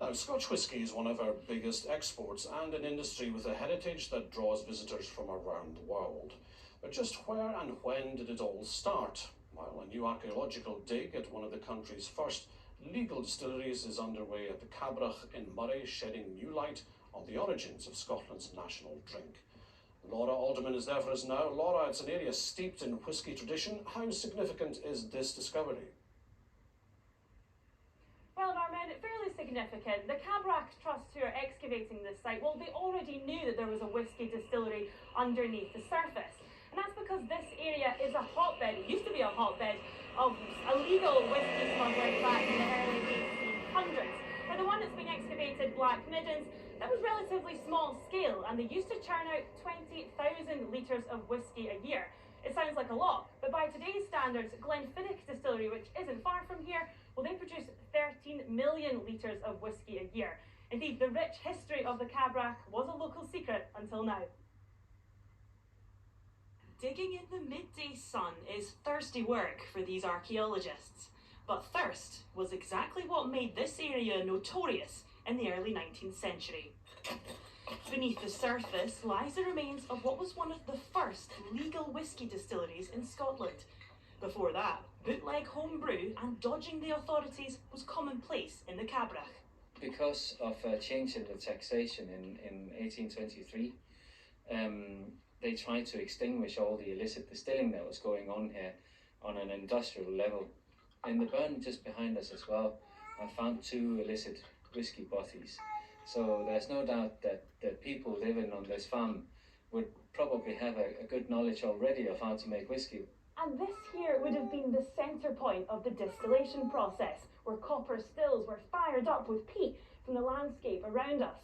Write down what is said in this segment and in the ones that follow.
Now, Scotch whisky is one of our biggest exports and an industry with a heritage that draws visitors from around the world. But just where and when did it all start? Well, a new archaeological dig at one of the country's first legal distilleries is underway at the Cabrach in Moray, shedding new light on the origins of Scotland's national drink. Laura Alderman is there for us now. Laura, it's an area steeped in whisky tradition. How significant is this discovery? Well, Norman, fairly significant. The Cabrach Trust who are excavating this site, well, they already knew that there was a whisky distillery underneath the surface. And that's because this area is a hotbed, it used to be a hotbed, of illegal whisky smuggling back in the early 1800s. Now, the one that's been excavated, Blackmiddens, that was relatively small scale, and they used to churn out 20,000 litres of whisky a year. It sounds like a lot, but by today's standards, Glenfiddich Distillery, which isn't far from here, well, they produce 13 million litres of whisky a year. Indeed, the rich history of the Cabrach was a local secret until now. Digging in the midday sun is thirsty work for these archaeologists. But thirst was exactly what made this area notorious in the early 19th century. Beneath the surface lies the remains of what was one of the first legal whisky distilleries in Scotland. Before that, bootleg homebrew and dodging the authorities was commonplace in the Cabrach. Because of a change in the taxation in 1823, they tried to extinguish all the illicit distilling that was going on here on an industrial level. In the burn just behind us as well, I found 2 illicit whisky bothies. So there's no doubt that people living on this farm would probably have a good knowledge already of how to make whisky. And this here would have been the centre point of the distillation process, where copper stills were fired up with peat from the landscape around us.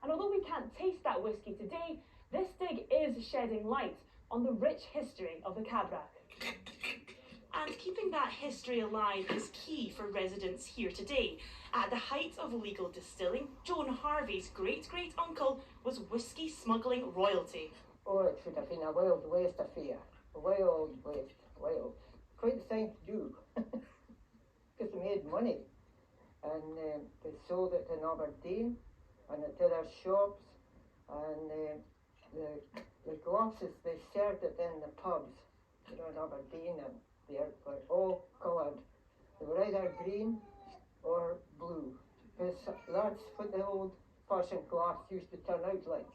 And although we can't taste that whisky today, this dig is shedding light on the rich history of the Cabrach. And keeping that history alive is key for residents here today. At the height of legal distilling, Joan Harvey's great-great-uncle was whisky smuggling royalty. Oh, it should have been a Wild West affair. A Wild West, wild. Quite the thing to do. Because they made money. And they sold it in Aberdeen and at other shops. And the glasses, they served it in the pubs, you know, in Aberdeen, and they were all coloured. They were either green or blue, because that's what the old fashioned glass used to turn out like.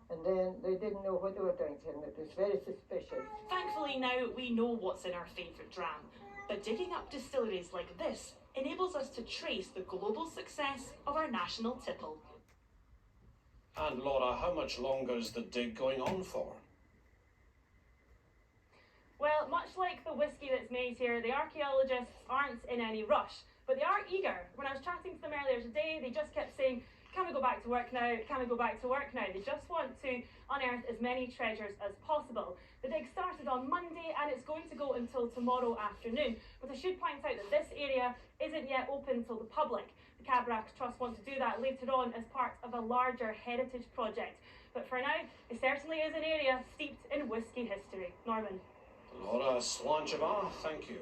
And then they didn't know what they were drinking. It was very suspicious. Thankfully now we know what's in our favourite dram, but digging up distilleries like this enables us to trace the global success of our national tipple. And Laura, how much longer is the dig going on for? Well, much like the whisky that's made here, the archaeologists aren't in any rush, but they are eager. When I was chatting to them earlier today, they just kept saying, can we go back to work now? Can we go back to work now? They just want to unearth as many treasures as possible. The dig started on Monday and it's going to go until tomorrow afternoon. But I should point out that this area isn't yet open to the public. The Cabrach Trust want to do that later on as part of a larger heritage project. But for now, it certainly is an area steeped in whisky history. Norman. Laura Slancheva, thank you.